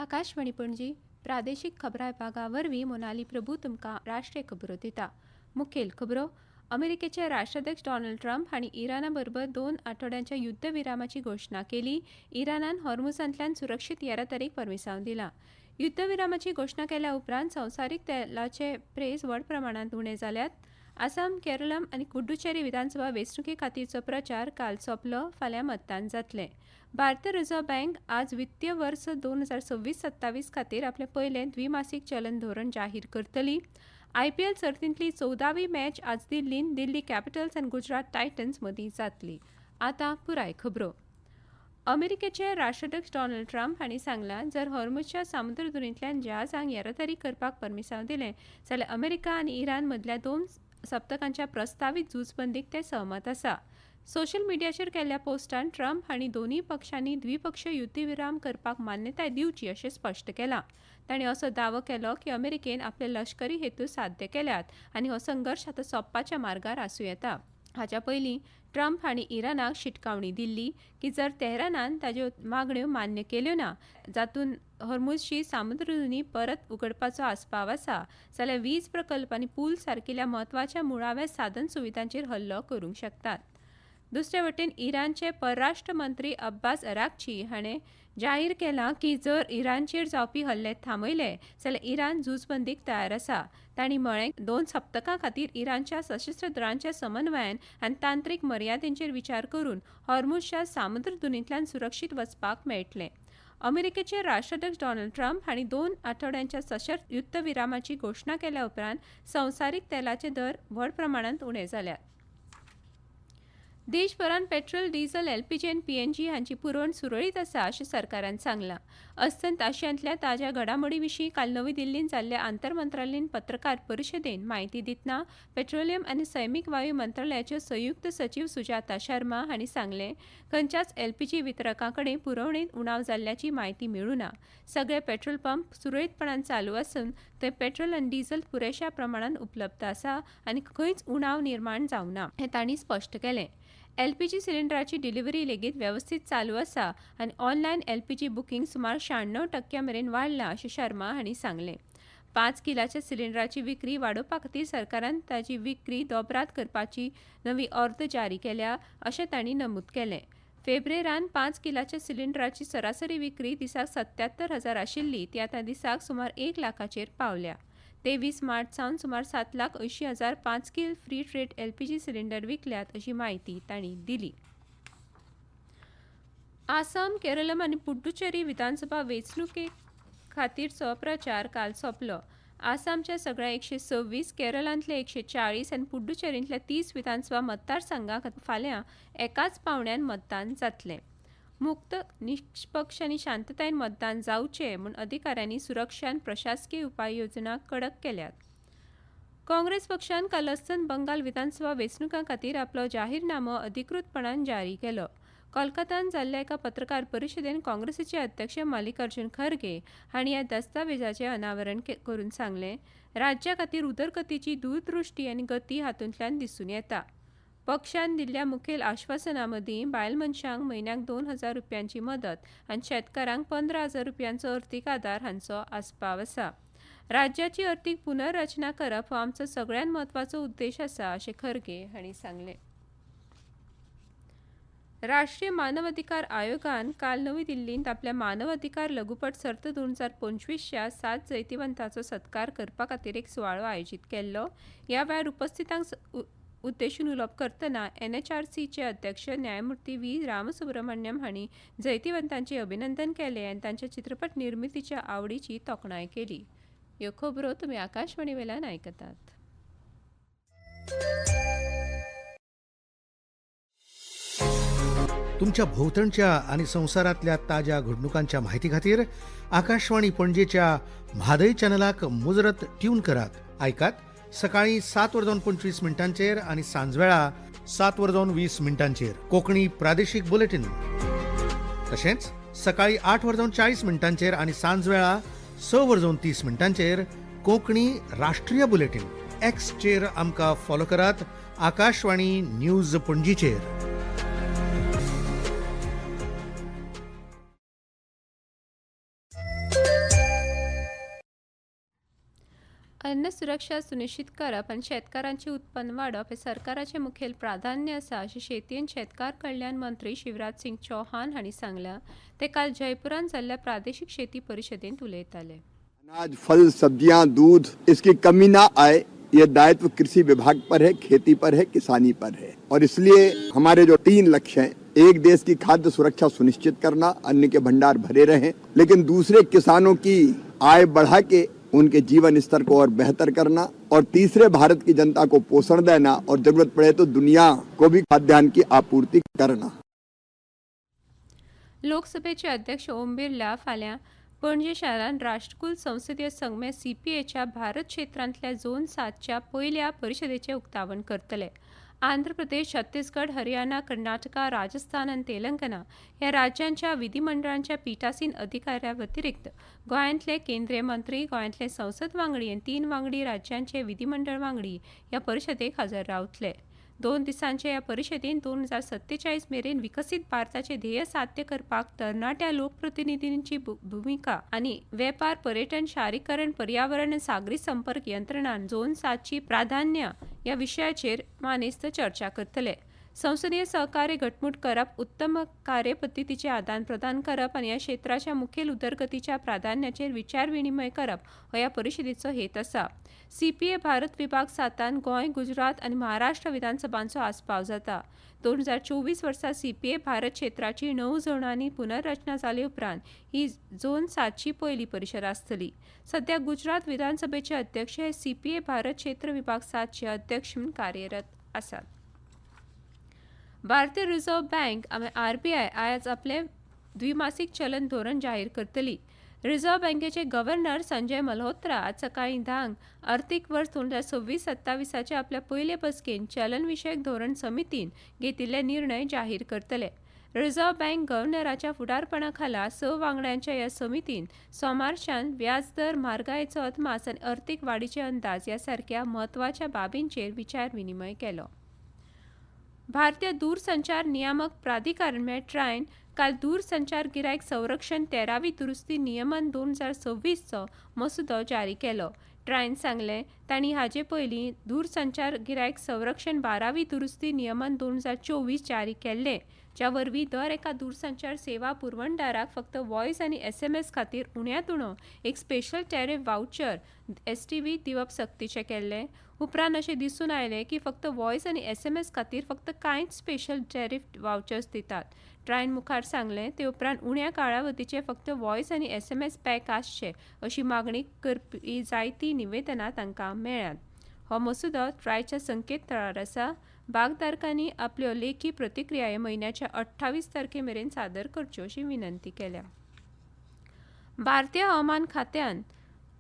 आकाशवाणी पणजी प्रादेशीक खबरां विभागा वरवीं मोनाली प्रभू तुमकां राष्ट्रीय खबरो दिता. मुखेल खबरो. अमेरिकेचे राष्ट्राध्यक्ष डोनाल्ड ट्रम्प हांणी इराणा बरोबर 2 आठवड्यांच्या युद्ध विरामाची घोशणा केली. इराणान हॉर्मुझांतल्यान सुरक्षीत येरादारीक परमिसांव दिला. युद्ध विरामाची घोशणा केल्या उपरांत संवसारीक तेलाचे प्रेस व्हड प्रमाणांत उणे जाल्यात. आसाम, केरळम आनी पुडुचेरी विधानसभा वेंचणुके खातीरचो प्रचार काल सोंपलो. फाल्यां मतदान जातलें. भारतीय रिझर्व्ह बँक आज वित्तीय वर्स 2026-27 खातीर आपलें पयलें द्विमासीक चलन धोरण जाहीर करतली. IPL सर्तींतली 14वी मॅच आज दिल्लीन दिल्ली कॅपिटल्स आनी गुजरात टायटन्स मदीं जातली. आतां पुराय खबरो. अमेरिकेचे राष्ट्राध्यक्ष डोनाल्ड ट्रम्प हांणी सांगलां जर हॉर्मुझच्या सामुद्रधुनींतल्यान जहाजांक येरादारी करपाक परमिसांव दिलें जाल्यार अमेरिका आनी इराण मदल्या 2 सप्तकांच्या प्रस्तावीत झूजबंदीक ते सहमत आसा. सोशल मिडियाचेर केल्ल्या पोस्टान ट्रम्प हांणी दोनूय पक्षांनी द्विपक्षीय युद्धविराम करपाक मान्यताय दिवची अशें स्पश्ट केलां. तांणी असो दावो केलो की अमेरिकेन आपले लश्करी हेतू साध्य केल्यात आनी हो संघर्श आतां सोंपपाच्या मार्गार आसूं येता. हाच्या पयलीं ट्रम्प हांणी इराणाक शिटकावणी दिल्ली की जर तेहरानान ताज्यो मागण्यो मान्य केल्यो ना जातून हॉर्मुझची सामुद्रधुनी परत उगडपाचो आस्पाव आसा जाल्यार वीज प्रकल्प आनी पूल सारकिल्या म्हत्वाच्या मुळाव्या साधन सुविधांचेर हल्लो करूंक शकतात. दुसरे वटेन इराणचे परराष्ट्र मंत्री अब्बास अराक्ची हाणें जाहीर केलां की जर इराणचेर जावपी हल्ले थांबयले जाल्यार इराण झूजबंदीक तयार आसा. तांणी म्हळें 2 सप्तकां खातीर इराणच्या सशस्त्र दळांच्या समन्वयान आनी तांत्रीक मर्यादेंचेर विचार करून हॉर्मुझच्या सामुद्रधुनींतल्यान सुरक्षीत वचपाक मेळटलें. अमेरिकेचे राष्ट्राध्यक्ष डोनाल्ड ट्रम्प हांणी 2 आठवड्यांच्या सशर्त युद्ध विरामाची घोशणा केल्या उपरांत संवसारीक तेलाचे दर व्हड प्रमाणांत उणे जाल्यात. देशभरान पेट्रोल, डिझेल, LPG आनी PNG हांची पुरवण सुरळीत आसा अशें सरकारान सांगलां. अस्तंत आशियांतल्या ताज्या घडामोडी विशीं काल नवी दिल्लींत जाल्ल्या आंतरमंत्रालयीन पत्रकार परिशदेंत म्हायती दितना पेट्रोलियम आनी सैमीक वायू मंत्रालयाच्यो संयुक्त सचीव सुजाता शर्मा हांणी सांगलें खंयच्याच LPG वितरकां कडेन पुरवणेंत उणाव जाल्ल्याची म्हायती मेळूं ना. सगळे पेट्रोल पंप सुरळीतपणान चालू आसून थंय पेट्रोल आनी डिझेल पुरेशा प्रमाणांत उपलब्ध आसा आनी खंयच उणाव निर्माण जावं ना हें तांणी स्पश्ट केलें. LPG सिलिंडराची डिलिव्हरी लेगीत वेवस्थीत चालू आसा आनी ऑनलायन LPG बुकींग सुमार 96% मेरेन वाडलां अशें शर्मा हांणी सांगलें. 5 किलाच्या सिलिंडराची विक्री वाडोवपा खातीर सरकारान ताची विक्री दोबरात करपाची नवी ऑर्द जारी केल्या अशें तांणी नमूद केलें. फेब्रेरान 5 किलाच्या सिलिंडराची सरासरी विक्री दिसाक 77,000 आशिल्ली ती आतां दिसाक सुमार 1 लाखाचेर पावल्या. 23 मार्च सावन सुमार 7,80,000 5 किल फ्री ट्रेड LPG सिलिंडर विकल्यात अशी माहिती तांणी दिली. आसाम, केरळम आनी पुडुचेरी विधानसभा वेंचणुके खातीरचो प्रचार काल सोंपलो. आसामच्या सगळ्या 126, केरळांतले 140 आनी पुडुचेरींतल्या 30 विधानसभा मतदारसंघाक फाल्यां एकाच पावंड्यान मतदान जातलें. मुक्त, निश्पक्ष आनी शांततायेन मतदान जावचें म्हूण अधिकाऱ्यांनी सुरक्षा आनी प्रशासकीय उपाययोजना कडक केल्यात. काँग्रेस पक्षान काल अस्तंत बंगाल विधानसभा वेंचणुकां खातीर आपलो जाहीरनामो अधिकृतपणान जारी केलो. कोलकातांत जाल्ल्या एका पत्रकार परिशदेंत काँग्रेसीचे अध्यक्ष मल्लिकार्जुन खरगे हांणी ह्या दस्तावेजाचें अनावरण करून सांगलें राज्या खातीर उदरगतीची दूरदृश्टी आनी गती हातूंतल्यान दिसून येता. पक्षान दिल्ल्या मुखेल आश्वासनां मदीं बायल मनशांक म्हयन्याक 2,000 रुपयांची मदत आनी शेतकारांक 15,000 रुपयांचो अर्थीक आदार हांचो आस्पाव आसा. राज्याची अर्थीक पुनर्रचना करप हो आमचो सगळ्यांत म्हत्वाचो उद्देश आसा अशें खरगे हांणी सांगलें. राष्ट्रीय मानव अधिकार आयोगान काल नवी दिल्लींत आपल्या मानव अधिकार लघुपट सर्त 2025च्या 7 जैतिवंतांचो सत्कार करपा खातीर एक सुवाळो आयोजीत केल्लो. ह्या वेळार उपस्थितांक उद्देशून उलोवप करतना NHRCचे अध्यक्ष न्यायमूर्ती V. रामसुब्रमण्यम हांणी जैतिवंतांचे अभिनंदन केलें आनी तांच्या चित्रपट निर्मितीच्या आवडीची तोखणाय केली. ह्यो खबरो तुमी आकाशवाणी वेल्यान आयकतात. तुमच्या भोवतणच्या आणि संवसारातल्या ताज्या घडणुकांच्या माहिती खातीर आकाशवाणी पणजेच्या म्हादय चॅनलाक मुजरत ट्यून करात. आयकात सकाळी 7:25 आणि सांजवेळा 7:20 कोंकणी प्रादेशीक बुलेटिन. तशेंच सकाळी 8:40 आणि सांजवेळा 6:30 कोंकणी राष्ट्रीय बुलेटिन. एक्सचेर आमकां फॉलो करात. आकाशवाणी न्यूज पणजीचेर. अन्न सुरक्षा सुनिश्चित करप आनी शेतकारांचे उत्पन्न वाडप हे सरकाराचे मुखेल प्राधान्य आसा अशें शेती आनी शेतकार कल्याण मंत्री शिवराज सिंग चौहान हांणी सांगलां. ते काल जयपुरांत जाल्ल्या प्रादेशीक शेती परिशदेंत उलयताले. अनाज, फल, सब्जियां, दूध, इसकी कमी ना आए, ये दायित्व कृषि विभाग पर है, खेती पर है, किसानी पर है। और इसलिए हमारे जो 3 लक्ष्य हैं, एक देश की खाद्य सुरक्षा सुनिश्चित करना, अन्न के भंडार भरे रहें, लेकिन दूसरे किसानों की आय बढ़ा के उनके जीवन स्तर को और बेहतर करना, और तीसरे भारत की जनता को पोषण देना, और जरूरत पड़े तो दुनिया को भी खाद्यान्न की आपूर्ति करना. लोकसभेचे अध्यक्ष ओम बिर्ला फाल्यां पणजे शारांत राष्ट्रकुल संसदीय संघ सीपीएच्या भारत क्षेत्रांतल्या झोन 7च्या पयल्या परिशदेचें उक्तावण करतले. आंध्र प्रदेश, छत्तीसगड, हरियाणा, कर्नाटका, राजस्थान आनी तेलंगणा ह्या राज्यांच्या विधिमंडळांच्या पिठासीन अधिकाऱ्या व्यतिरिक्त गोंयांतले केंद्रीय मंत्री, गोंयांतले संसद वांगडी आनी 3 वांगडी राज्यांचे विधिमंडळ वांगडी ह्या परिशदेक हजर रावतले. 2 दिसांचे ह्या परिशदेंत 2047 मेरेन विकसीत भारताचे ध्येय साध्य करपाक तरणाट्या लोकप्रतिनिधींची भूमिका आनी वेपार, पर्यटन, शारीकरण, पर्यावरण आनी सागरी संपर्क यंत्रणान झोन 7ची प्राधान्य ह्या विशयाचेर मानेस्त चर्चा करतले. संसदीय सहकार्य घटमूट करप, उत्तम कार्यपद्दतीचे आदान प्रदान करप आनी ह्या क्षेत्राच्या मुखेल उदरगतीच्या प्राधान्याचेर विचार विनिमय करप हो ह्या परिशदेचो हेत आसा. सीपीए भारत विभाग 7 गोंय, गुजरात आनी महाराष्ट्र विधानसभांचो आस्पाव जाता. 2024 वर्सा सीपीए भारत क्षेत्राची 9 झोनांनी पुनर्रचना जाले उपरांत ही झोन 7ची पयली परिशद आसतली. सध्या गुजरात विधानसभेचे अध्यक्ष हे सीपीए भारत क्षेत्र विभाग 7चे अध्यक्ष म्हणून कार्यरत आसात. भारतीय रिझर्व्ह बँक आरबीआय आयज आपले द्विमासिक चलन धोरण जाहीर करतली. रिझर्व्ह बँकेचे गव्हर्नर संजय मल्होत्रा आज सकाळी 10 आर्थीक वर्स 2026-27 आपल्या पयले बसकेन चलन विशयक धोरण समितीन घेतिल्ले निर्णय जाहीर करतले. रिझर्व्ह बँक गव्हर्नराच्या फुडारपणा खाला 6 वांगड्यांच्या ह्या समितीन सोमारच्यान व्याजदर, म्हारगायेचो अदमास आनी अर्थीक वाडीचे अंदाज ह्या सारक्या म्हत्वाच्या बाबींचेर विचार विनिमय केलो. भारतीय दूरसंचार नियामक प्राधिकरण ट्रायन काल दूरसंचार गिरायक संरक्षण 13वी दुरुस्ती नियमन 2026चो मसुदो जारी केलो. ट्रायन सांगलें तांणी हाचे पयलीं दूरसंचार गिरायक संरक्षण 12वी दुरुस्ती नियमन 2024 जारी केल्लें, ज्या वरवीं दर एका दूरसंचार सेवा पुरवणदाराक फक्त व्हॉयस आनी SMS खातीर उण्यांत उणो एक स्पेशल टॅरिफ वाउचर STV दिवप सक्तीचें केल्लें. उपरांत अशें दिसून आयलें की फक्त व्हॉयस आनी SMS खातीर फक्त कांयच स्पेशल टॅरिफ वाउचर्स दितात. ट्रायन मुखार सांगलें ते उपरांत उण्या काळावधीचे फक्त व्हॉयस आनी SMS पॅक आसचे अशी मागणी करपी जायतीं निवेदनां तांकां मेळ्ळ्यात. हो मसुदो ट्रायच्या संकेतथळार आसा. भागधारकांनी आपल्यो लेखी प्रतिक्रिया हे म्हयन्याच्या 28 तारखे मेरेन सादर करच्यो अशी विनंती केल्या. भारतीय हवामान खात्यान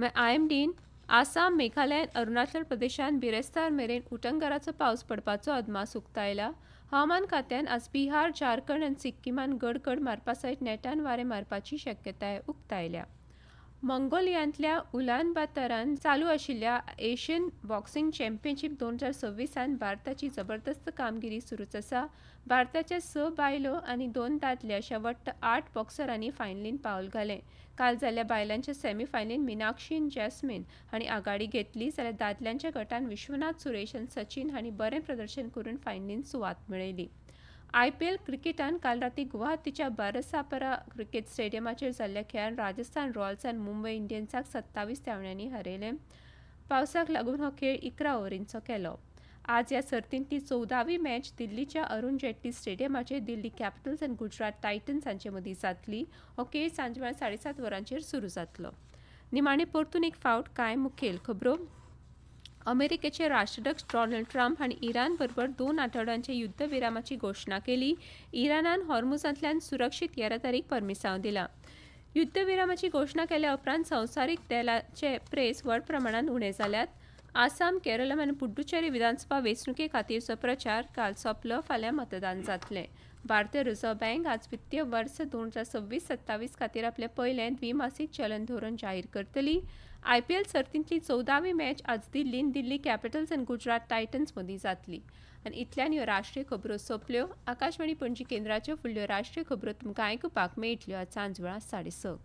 IMDन आसाम, मेघालय आनी अरुणाचल प्रदेशांत बिरेस्तार मेरेन उटंगराचो पावस पडपाचो अदमास उक्तायला. हवामान खात्यान आज बिहार, झारखंड आनी सिक्कीमान गडगड मारपा सयत नेटान वारें मारपाची शक्यताय उक्तायल्या. मंगोलियांतल्या उलानबातारान चालू आशिल्ल्या एशियन बॉक्सिंग चॅम्पियनशीप 2026 भारताची जबरदस्त कामगिरी सुरूच आसा. भारताच्या 6 बायलो आनी 2 दादले अशा वट्ट 8 बॉक्सरांनी फायनलींत पावल घालें. काल जाल्ल्या बायलांच्या सेमीफायनलींत मिनाक्षी आनी जॅस्मिन हांणी आघाडी घेतली जाल्यार दादल्यांच्या गटान विश्वनाथ सुरेश आनी सचिन हांणी बरें प्रदर्शन करून फायनलींत सुवात मेळयली. IPL क्रिकेटान काल रातीं गुवाहाटीच्या बारसापरा क्रिकेट स्टेडियमाचेर जाल्ल्या खेळान राजस्थान रॉयल्सान मुंबय इंडियन्साक 27 धांवड्यांनी हारयलें. पावसाक लागून हो खेळ 11 ओव्हरींचो केलो. आज ह्या सर्तींतली 14वी मॅच दिल्लीच्या अरुण जेटली स्टेडियमाचेर दिल्ली कॅपिटल्स आनी गुजरात टायटन्स हांचे मदीं जातली. हो खेळ सांजवेळा 7:30 वरांचेर सुरू जातलो. निमाणे परतून एक फावट कांय मुखेल खबरो. अमेरिकेचे राष्ट्राध्यक्ष डोनाल्ड ट्रम्प हांणी इराण बरोबर 2 आठवड्यांच्या युद्धविरामाची घोशणा केली. इराणान हॉर्मुझांतल्यान सुरक्षीत येरादारीक परमिसांव दिला. युद्धविरामाची घोशणा केल्या उपरांत संवसारीक तेलाचे प्रेस व्हड प्रमाणात उणे जाल्यात. आसाम, केरळम आनी पुड्डुचेरी विधानसभा वेंचणुके खातीरचो प्रचार काल सोंपलो. फाल्यां मतदान जातलें. भारतीय रिझर्व्ह बँक आज वित्तीय वर्स 2026-27 खातीर आपलें पयलें द्विमासीक चलन धोरण जाहीर करतली. IPL सर्तींतली 14वी मॅच आज दिल्लीन दिल्ली कॅपिटल्स आनी गुजरात टायटन्स मदीं जातली. आनी इतल्यान ह्यो राष्ट्रीय खबरो सोंपल्यो. आकाशवाणी पणजी केंद्राच्यो फुडल्यो राष्ट्रीय खबरो तुमकां आयकुपाक मेळटल्यो आज सांजवेळा 6:30.